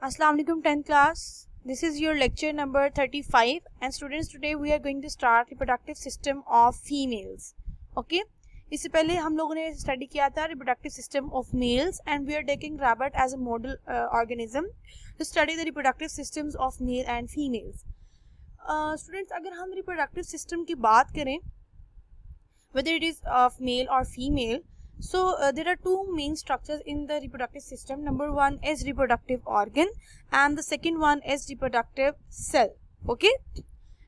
Assalamu alaikum 10th class. This is your lecture number 35 and students today we are going to start reproductive system of females. Okay? इससे पहले हम लोगों ने study किया था reproductive system of males and we are taking rabbit as a model organism to study the reproductive systems of male and females. Students अगर हम reproductive system की बात करें whether it is of male or female, so there are two main structures in the reproductive system. Number one is reproductive organ and the second one is reproductive cell. Okay,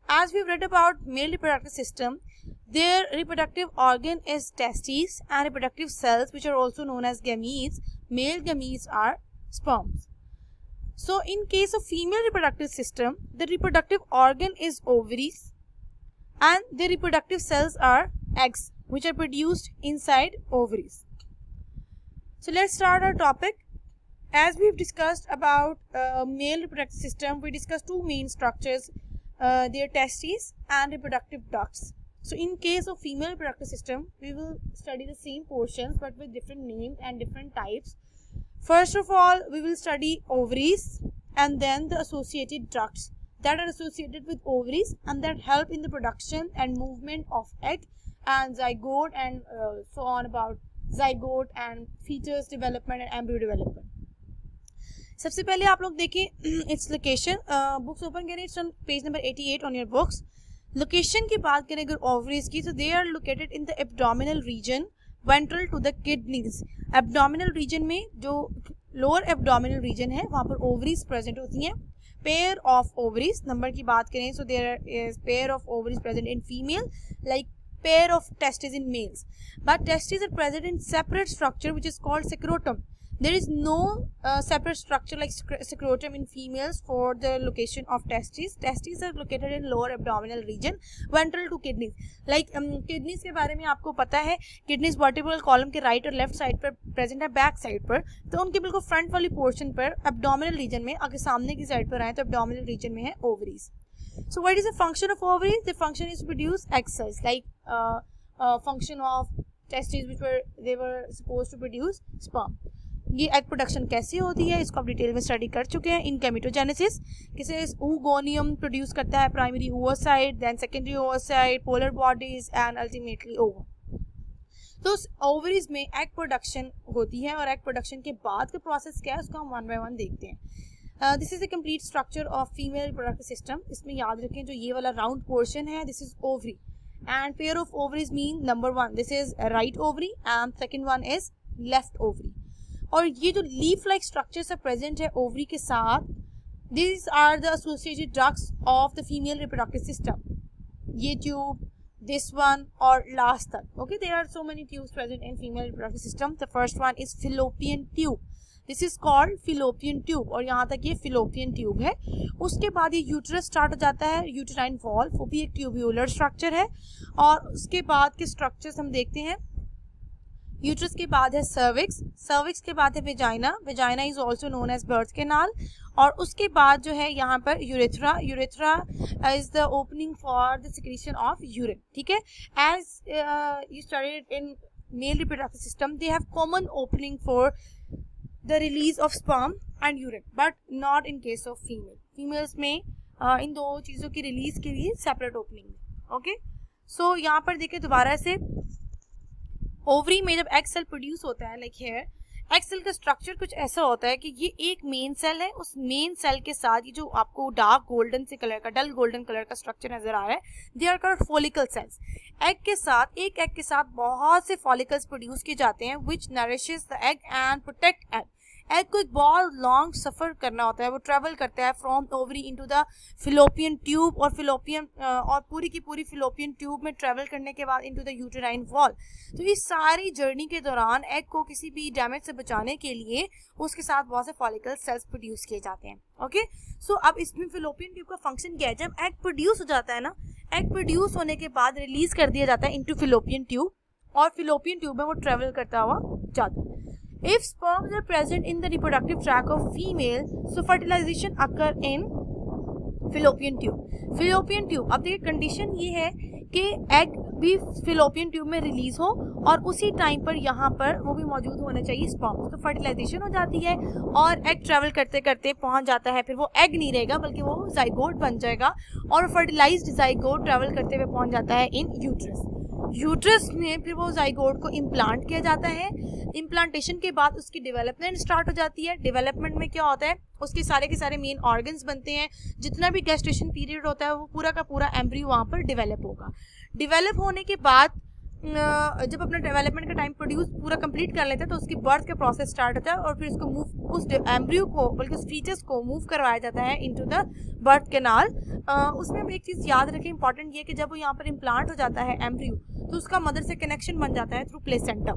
as we've read about male reproductive system, their reproductive organ is testes and reproductive cells, which are also known as gametes. Male gametes are sperms. So in case of female reproductive system, the reproductive organ is ovaries and the reproductive cells are eggs, which are produced inside ovaries. So let's start our topic. As we've discussed about male reproductive system, we discussed two main structures, their testes and reproductive ducts. So in case of female reproductive system, we will study the same portions but with different names and different types. First of all, we will study ovaries and then the associated ducts that are associated with ovaries and that help in the production and movement of egg and zygote and so on about zygote and fetus development and embryo development. सबसे पहले आप लोग देखें its location. Books open करें, it's on page number 88 on your books. Location की बात करें अगर ovaries की, so they are located in the abdominal region, ventral to the kidneys. Abdominal region में जो lower abdominal region है वहाँ पर ovaries present होती हैं. Pair of ovaries नंबर की बात करें, so there is pair of ovaries present in female like pair of testes in males, but testes are present in separate structure which is called scrotum. There is no separate structure like scrotum in females for the location of testes. Testes are located in lower abdominal region, ventral to kidneys. Like kidneys के बारे में आपको पता है, kidneys vertebral column के right और left side पर present है, back side पर, तो उनके बिल्कुल front वाली portion पर abdominal region में, अगर सामने की side पर आए तो abdominal region में है ovaries. So what is the function of ovaries? The function is to produce egg cells, like function of testes which they were supposed to produce sperm. ये एग प्रोडक्शन कैसे होती है इसको आप डिटेल में study कर चुके हैं इन केमिटोजेनेसिस. किसे oogoनियम प्रोड्यूस करता है, primary oocyte, then secondary oocyte, polar bodies and ultimately ovum. तो ओवरीज में एग प्रोडक्शन होती है और एग प्रोडक्शन के बाद का प्रोसेस क्या है उसको हम वन बाय वन देखते हैं. This is the complete structure of female reproductive system. इसमें याद रखें जो ये वाला राउंड पोर्शन है this is ovary and pair of ovaries mean number one this is right ovary and second one is left ovary. और ये जो लीफ लाइक स्ट्रक्चर्स है प्रेजेंट है ओवरी के साथ, this are the associated ducts of the female reproductive system. ये tube, this one और last तक. Okay, there are so many tubes present in female reproductive system. The first one is fallopian tube. This is called fallopian tube और यहाँ तक ये fallopian tube है. उसके बाद ये यूट्रस स्टार्ट हो जाता है, यूट्राइन वॉल, वो भी एक ट्यूब्यूलर स्ट्रक्चर है. और उसके बाद के स्ट्रक्चर्स हम देखते हैं. यूट्रस के बाद है सर्विक्स, सर्विक्स के बाद है vagina, vagina is also known as birth canal. और उसके बाद जो है यहाँ पर urethra, urethra is the opening for the secretion of urine. ठीक है, as you studied in male reproductive system they have common opening for the release of sperm and urine but not in case of female. Females में इन दो चीज़ों की release के लिए separate opening है. ओके, सो यहाँ पर देखिए दोबारा से ओवरी में जब एग सेल प्रोड्यूस होता है लाइक हेयर, एग सेल का स्ट्रक्चर कुछ ऐसा होता है कि ये एक मेन सेल है, उस मेन सेल के साथ ये जो आपको डार्क गोल्डन से कलर का, डल गोल्डन कलर का स्ट्रक्चर नजर आ रहा है, they are called follicle cells. Egg के साथ, एक एग के साथ बहुत से फॉलिकल्स प्रोड्यूस किए जाते हैं which nourishes the egg and protect egg. Egg को एक बहुत लॉन्ग सफ़र करना होता है, वो ट्रेवल करता है from ovary into the fallopian tube और फिलोपियन और पूरी की पूरी फिलोपियन ट्यूब में ट्रेवल करने के बाद इनटू द यूटेराइन वॉल. तो इस सारी जर्नी के दौरान एग को किसी भी डैमेज से बचाने के लिए उसके साथ बहुत से फॉलिकल सेल्स प्रोड्यूस किए जाते हैं. ओके, सो अब इसमें फिलोपियन ट्यूब का फंक्शन क्या है? जब एग प्रोड्यूस हो जाता है ना, एग प्रोड्यूस होने के बाद रिलीज कर दिया जाता है इनटू फिलोपियन ट्यूब और फिलोपियन ट्यूब में वो ट्रेवल करता हुआ जाता है. If sperms are present in the reproductive tract of female, so fertilization occur in fallopian tube. fallopian tube. अब देखिए कंडीशन ये है कि एग भी फिलोपियन ट्यूब में रिलीज हो और उसी टाइम पर यहाँ पर वो भी मौजूद होना चाहिए स्पर्म। तो फर्टिलाइजेशन हो जाती है और एग ट्रेवल करते करते पहुँच जाता है, फिर वो एग नहीं रहेगा बल्कि वो जाइगोट बन जाएगा और फर्टिलाइज्ड जाइगोट ट्रेवल करते हुए पहुँच जाता है इन यूट्रस। यूट्रस में फिर वो जाइगोट को इम्प्लांट किया जाता है। इम्प्लांटेशन के बाद उसकी डेवलपमेंट स्टार्ट हो जाती है। डेवलपमेंट में क्या होता है, उसके सारे के सारे मेन ऑर्गन्स बनते हैं। जितना भी गेस्टेशन पीरियड होता है वो पूरा का पूरा एम्ब्रियो वहाँ पर डेवलप होगा। डेवलप होने के बाद जब अपना डेवलपमेंट का टाइम प्रोड्यूस पूरा कंप्लीट कर लेते हैं तो उसकी बर्थ का प्रोसेस स्टार्ट होता है और फिर उसको मूव उस एम्ब्रियो को बल्कि उस फीटस को मूव करवाया जाता है इनटू द बर्थ कैनाल। उसमें हम एक चीज़ याद रखें इंपॉर्टेंट ये कि जब वो यहाँ पर इम्प्लांट हो जाता है एम्ब्रियो तो उसका मदर से कनेक्शन बन जाता है थ्रू प्लेसेंटा।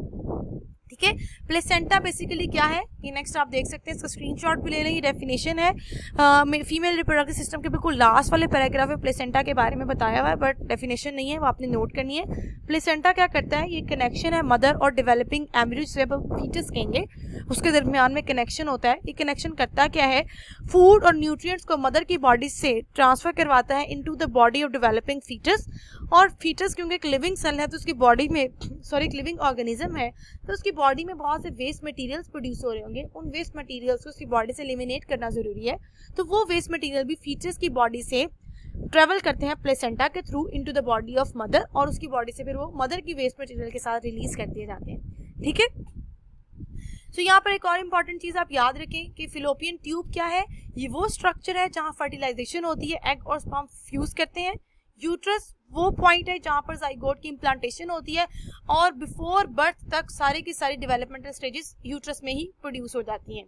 ठीक है, प्लेसेंटा बेसिकली क्या है ये नेक्स्ट आप देख सकते हैं, इसका स्क्रीनशॉट भी ले लें। ये डेफिनेशन है फीमेल रिप्रोडक्टिव सिस्टम के बिल्कुल लास्ट वाले पैराग्राफ में प्लेसेंटा के बारे में बताया हुआ है, बट डेफिनेशन नहीं है, वो आपने नोट करनी है। प्लेसेंटा क्या करता है, ये कनेक्शन है मदर और डेवलपिंग एम्ब्रियो जिसे आप फीटस कहेंगे, उसके दरमियान में कनेक्शन होता है। ये कनेक्शन करता क्या है, फूड और न्यूट्रिएंट्स को मदर की बॉडी से ट्रांसफर करवाता है into the body of developing foetus. और फीटस क्योंकि एक लिविंग सेल है तो उसकी बॉडी में एक लिविंग ऑर्गेनिज्म है तो उसकी बॉडी में बहुत से वेस्ट मटेरियल्स प्रोड्यूस हो रहे होंगे। उन वेस्ट मटेरियल्स को उसकी बॉडी से एलिमिनेट करना जरूरी है। तो वो वेस्ट मटेरियल भी फीटस की बॉडी से ट्रेवल करते हैं प्लेसेंटा के through into the body of mother और उसकी बॉडी से फिर वो मदर की वेस्ट मटेरियल के साथ रिलीज कर दिए जाते हैं। ठीक है, तो यहाँ पर एक और इम्पॉर्टेंट चीज़ आप याद रखें कि फिलोपियन ट्यूब क्या है, ये वो स्ट्रक्चर है जहाँ फर्टिलाइजेशन होती है, एग और स्पर्म फ्यूज करते हैं। यूट्रस वो पॉइंट है जहाँ पर जाइगोट की इम्प्लांटेशन होती है और बिफोर बर्थ तक सारे की सारी डेवलपमेंटल स्टेजेस यूट्रस में ही प्रोड्यूस हो जाती हैं।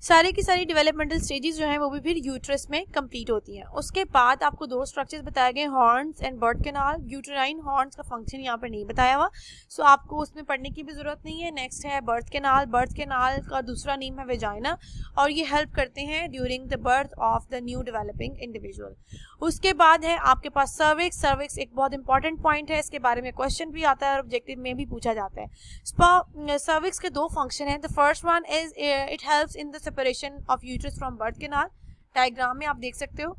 सारे की सारी डेवलपमेंटल स्टेजेस जो हैं वो भी फिर यूट्रस में कंप्लीट होती हैं। उसके बाद आपको दो स्ट्रक्चर्स बताए गए, horns and birth canal. Uterine horns का फंक्शन यहाँ पर नहीं बताया हुआ, सो आपको उसमें पढ़ने की भी ज़रूरत नहीं है। नेक्स्ट है बर्थ कैनाल। बर्थ कैनाल का दूसरा नेम है वेजाइना और ये हेल्प करते हैं during the birth of the new developing individual. उसके बाद है आपके पास सर्विक्स। सर्विक्स एक बहुत इंपॉर्टेंट पॉइंट है, इसके बारे में क्वेश्चन भी आता है और ऑब्जेक्टिव में भी पूछा जाता है। सर्विक्स के दो फंक्शन हैं। The first one is it helps in the separation of uterus from birth canal. Diagram में आप देख सकते हो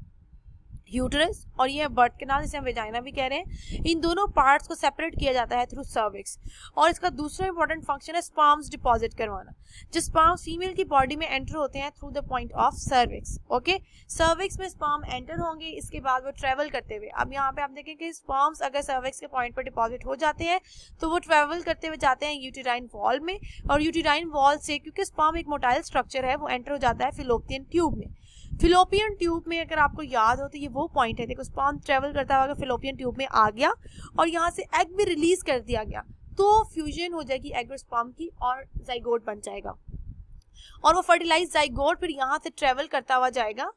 यूट्रस और ये है बर्थ कैनाल, जिसे हम वेजाइना भी कह रहे हैं। इन दोनों पार्ट्स को सेपरेट किया जाता है थ्रू सर्विक्स। और इसका दूसरा इंपॉर्टेंट फंक्शन है स्पर्म्स डिपॉजिट करवाना। जो स्पर्म्स फीमेल की बॉडी में एंटर होते हैं through the point of cervix. Okay, cervix में स्पर्म एंटर होंगे, इसके बाद वो ट्रेवल करते हुए, अब यहाँ पे आप देखें कि स्पर्म्स अगर सर्विक्स के पॉइंट पर डिपॉजिट हो जाते हैं तो वो ट्रेवल करते हुए जाते हैं यूटेराइन वॉल में और यूटेराइन वॉल से, क्योंकि स्पर्म एक मोटाइल स्ट्रक्चर है, वो एंटर हो जाता है फिलोपियन ट्यूब में। फिलोपियन ट्यूब में अगर आपको याद हो तो ये वो पॉइंट है, देखो स्पर्म ट्रेवल करता हुआ फिलोपियन ट्यूब में आ गया और यहाँ से एग भी रिलीज कर दिया गया तो फ्यूजन हो जाएगी एग और स्पर्म की और जाइगोट बन जाएगा और वो फर्टिलाइज जाइगोट फिर यहाँ से ट्रेवल करता हुआ जाएगा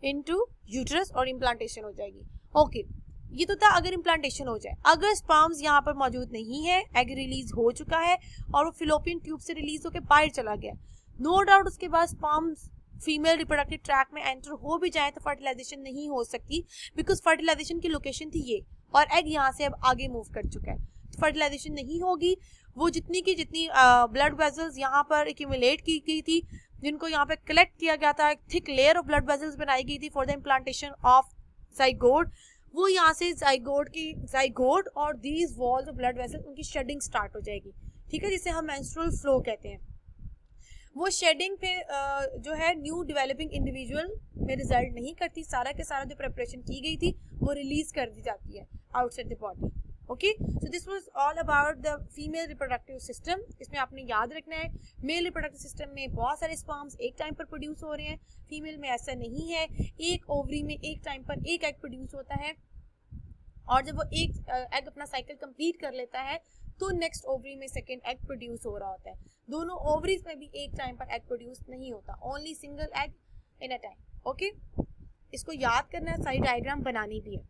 इनटू यूट्रस और इम्प्लांटेशन हो जाएगी। ओके, ये तो था अगर इम्प्लांटेशन हो जाए। अगर स्पर्म्स यहाँ पर मौजूद नहीं है, एग रिलीज हो चुका है और वो फिलोपियन ट्यूब से रिलीज होकर बाहर चला गया, नो डाउट उसके बाद स्पर्म्स फीमेल रिप्रोडक्टिव ट्रैक में एंटर हो भी जाए तो फर्टिलाइजेशन नहीं हो सकती, बिकॉज फर्टिलाइजेशन की लोकेशन थी ये और एग यहाँ से अब आगे मूव कर चुका है, तो फर्टिलाइजेशन नहीं होगी। वो जितनी की जितनी ब्लड वेजल्स यहाँ पर एक्यूमुलेट की गई थी, जिनको यहाँ पे कलेक्ट किया गया था, एक thick layer of blood vessels बनाई गई थी for the implantation of zygote, वो यहाँ से जाइगोट और these walls of blood vessel उनकी शेडिंग स्टार्ट हो जाएगी। ठीक है, जिसे हम मेंस्ट्रुअल फ्लो कहते हैं। वो शेडिंग पे जो है न्यू डेवलपिंग इंडिविजुअल में रिजल्ट नहीं करती, सारा के सारा जो प्रिपरेशन की गई थी वो रिलीज कर दी जाती है outside the body. Okay, so this was all about the female reproductive system. इसमें आपने याद रखना है मेल रिप्रोडक्टिव सिस्टम में बहुत सारे स्पर्म्स एक टाइम पर प्रोड्यूस हो रहे हैं, फीमेल में ऐसा नहीं है। एक ओवरी में एक टाइम पर एक एग प्रोड्यूस होता है और जब वो एक एग अपना साइकिल कंप्लीट कर लेता है तो नेक्स्ट ओवरी में सेकेंड एग प्रोड्यूस हो रहा होता है। दोनों ओवरीज में भी एक टाइम पर एग प्रोड्यूस नहीं होता, only single egg in a time. Okay, इसको याद करना है, सारी डायग्राम बनानी भी है।